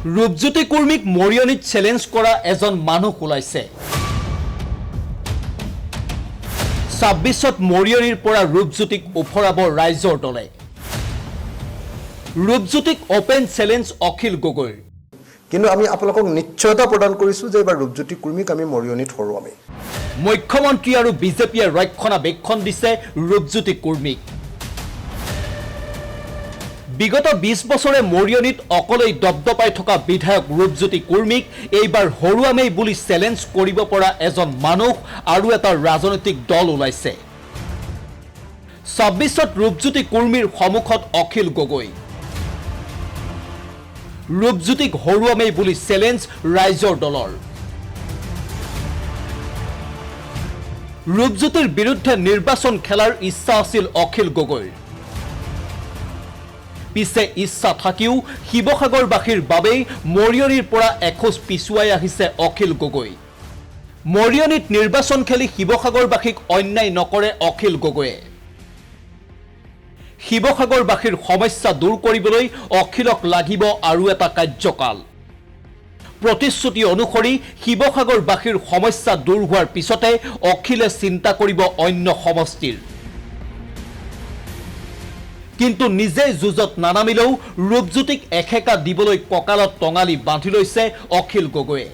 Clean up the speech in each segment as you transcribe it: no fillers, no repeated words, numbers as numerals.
Rupjyoti কুৰ্মীক মৰিয়নিত challenge কৰা এজন মানুহ ওলাইছে। 26ত মৰিয়নিৰ পৰা ৰূপজ্যোতিক উফৰাব ৰাইজৰ দলে। ৰূপজ্যোতিক অপেন চেলেঞ্জ অখিল গগৈৰ। কিন্তু আমি আপোনালোকক নিশ্চয়তা প্ৰদান কৰিছো যে এবাৰ ৰূপজ্যোতি কুৰ্মীক আমি মৰিয়নিত হৰুৱামেই। মুখ্যমন্ত্ৰী আৰু বিজেপিয়ে ৰক্ষণাবেক্ষণ দিছে ৰূপজ্যোতি কুৰ্মীক। বিগত 20 বছৰে মৰিয়নিত অকলেই দপদপাই থকা বিধায়ক ৰূপজ্যোতি কুৰ্মীক এইবাৰ হৰুৱামেই বুলি চেলেঞ্জ কৰিব পৰা এজন মানুহ আৰু এটা ৰাজনৈতিক দল ওলাইছে। 26ত ৰূপজ্যোতি কুৰ্মীৰ সন্মুখত অখিল গগৈ। ৰূপজ্যোতিক হৰুৱামেই বুলি চেলেঞ্জ ৰাইজৰ দলৰ। ৰূপজ্যোতিৰ বিৰুদ্ধে নিৰ্বাচন খেলাৰ ইচ্ছা আছিল অখিল গগৈৰ। পিছে ইচ্ছা থাকিও শিৱসাগৰবাসীৰ বাবেই মৰিয়নিৰ পৰা এখোজ পিছুৱাই আহিছে অখিল গগৈ। মৰিয়নিত নিৰ্বাচন খেলি শিৱসাগৰবাসীক অন্যায় নকৰে অখিল গগৈয়ে। শিৱসাগৰবাসীৰ সমস্যা দূৰ কৰিবলৈ অখিলক লাগিব আৰু এটা কাৰ্যকাল। প্ৰতিশ্ৰুতি অনুসৰি শিৱসাগৰবাসীৰ সমস্যা দূৰ হোৱাৰ পিছতে অখিলে চিন্তা কৰিব অন্য সমষ্টিৰ। কিন্তু নিজে যুঁজত নানামিলেও ৰূপজ্যোতিক এখেকা দিবলৈ কঁকালত টঙালি বান্ধি লৈছে অখিল গগৈয়ে।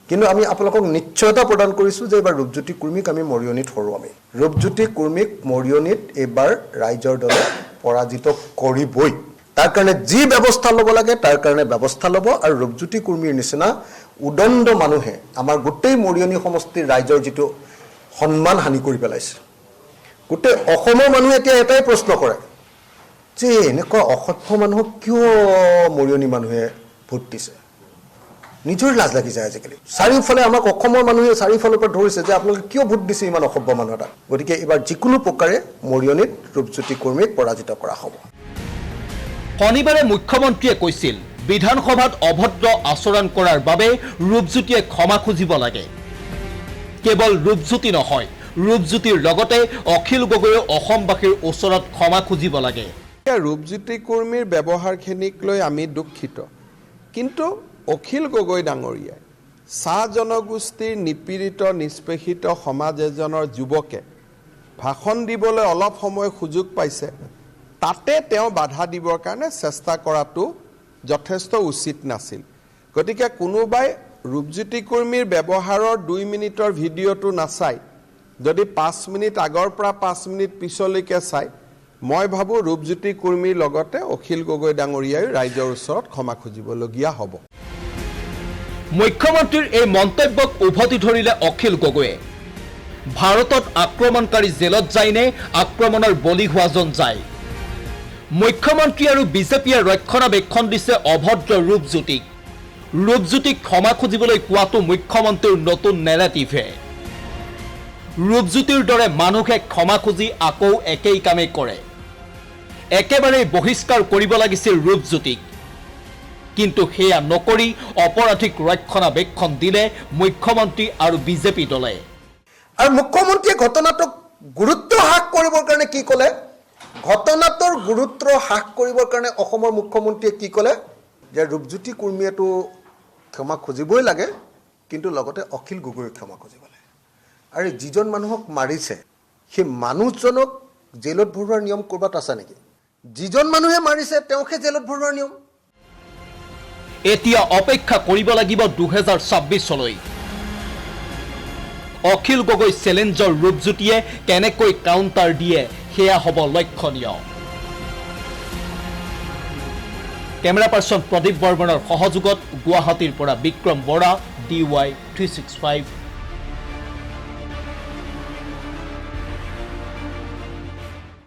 কিন্তু আমি আপোনালোকক নিশ্চয়তা প্ৰদান কৰিছো যে এবাৰ ৰূপজ্যোতি কুৰ্মীক আমি মৰিয়নিত হৰুৱামেই। ৰূপজ্যোতি কুৰ্মীক মৰিয়নিত এইবাৰ ৰাইজৰ দলে পৰাজিত কৰিবই। তাৰ কাৰণে যি ব্যৱস্থা ল'ব লাগে তাৰ কাৰণে ব্যৱস্থা ল'ব। আৰু ৰূপজ্যোতি কুৰ্মীৰ নিচিনা উদণ্ড মানুহে আমাৰ গোটেই মৰিয়নি সমষ্টিৰ ৰাইজৰ যিটো সন্মান হানি কৰি পেলাইছে। গোটেই অসমৰ মানুহে এতিয়া এটাই প্ৰশ্ন কৰে যে এনেকুৱা অসভ্য মানুহক কিয় মৰিয়নি মানুহে ভোট দিছে। নিজৰ লাজ লাগি যায় আজিকালি। চাৰিওফালে আমাক অসমৰ মানুহে চাৰিওফালৰ পৰা ধৰিছে যে আপোনালোকে কিয় ভোট দিছে ইমান অসভ্য মানুহ এটা। গতিকে এইবাৰ যিকোনো প্ৰকাৰে মৰিয়নিত ৰূপজ্যোতি কুৰ্মীক পৰাজিত কৰা হ'ব। শনিবাৰে মুখ্যমন্ত্ৰীয়ে কৈছিল বিধানসভাত অভদ্ৰ আচৰণ কৰাৰ বাবে ৰূপজ্যোতিয়ে ক্ষমা খুজিব লাগে। কেৱল ৰূপজ্যোতি নহয়, ৰূপজ্যোতিৰ লগতে অখিল গগৈয়ে অসমবাসীৰ ওচৰত ক্ষমা খুজিব লাগে। ৰূপজ্যোতি কুৰ্মীৰ ব্যৱহাৰখিনিক লৈ আমি দুখিত। কিন্তু অখিল গগৈ ডাঙৰীয়াই চাহ জনগোষ্ঠীৰ নিপীড়িত নিষ্পেষিত সমাজ এজনৰ যুৱকে ভাষণ দিবলৈ অলপ সময় সুযোগ পাইছে, তাতে তেওঁ বাধা দিবৰ কাৰণে চেষ্টা কৰাটো যথেষ্ট উচিত নাছিল। গতিকে কোনোবাই ৰূপজ্যোতি কুৰ্মীৰ ব্যৱহাৰৰ 2 মিনিটৰ ভিডিঅ'টো নাচাই যদি 5 মিনিট আগৰ পৰা 5 মিনিট পিছলৈকে চাই, মই ভাবোঁ ৰূপজ্যোতি কুৰ্মীৰ লগতে অখিল গগৈ ডাঙৰীয়াই ৰাইজৰ ওচৰত ক্ষমা খুজিবলগীয়া হ'ব। মুখ্যমন্ত্ৰীৰ এই মন্তব্যক উভতি ধৰিলে অখিল গগৈয়ে। ভাৰতত আক্ৰমণকাৰী জেলত যায়নে আক্ৰমণৰ বলি হোৱাজন যায়? মুখ্যমন্ত্ৰী আৰু বিজেপিয়ে ৰক্ষণাবেক্ষণ দিছে অভদ্ৰ ৰূপজ্যোতিক। ৰূপজ্যোতিক ক্ষমা খুজিবলৈ কোৱাটো মুখ্যমন্ত্ৰীৰ নতুন নেৰেটিভহে। ৰূপজ্যোতিৰ দৰে মানুহে ক্ষমা খুজি আকৌ একেই কামেই কৰে। একেবাৰেই বহিষ্কাৰ কৰিব লাগিছিল ৰূপজ্যোতিক। কিন্তু সেয়া নকৰি অপৰাধীক ৰক্ষণাবেক্ষণ দিলে মুখ্যমন্ত্ৰী আৰু বিজেপি দলে। আৰু মুখ্যমন্ত্ৰীয়ে ঘটনাটোক গুৰুত্ব হ্ৰাস কৰিবৰ কাৰণে কি ক'লে? ঘটনাটোৰ গুৰুত্ব হ্ৰাস কৰিবৰ কাৰণে অসমৰ মুখ্যমন্ত্ৰীয়ে কি ক'লে যে ৰূপজ্যোতি কুৰ্মীয়েতো ক্ষমা খুজিবই লাগে, কিন্তু লগতে অখিল গগৈক ক্ষমা খুজিব লাগে। আৰু যিজন মানুহক মাৰিছে সেই মানুহজনক জেলত ভৰোৱাৰ নিয়ম ক'ৰবাত আছে নেকি? যিজন মানুহে মাৰিছে তেওঁকহে জেলত ভৰোৱাৰ নিয়ম। এতিয়া অপেক্ষা কৰিব লাগিব 2026লৈ। অখিল গগৈ চেলেঞ্জৰ ৰূপজ্যোতিয়ে কেনেকৈ কাউণ্টাৰ দিয়ে সেয়া হ'ব লক্ষণীয়। কেমেৰা পাৰ্চন প্ৰদীপ বৰ্মনৰ সহযোগত গুৱাহাটীৰ পৰা বিক্ৰম বৰা, DY 365।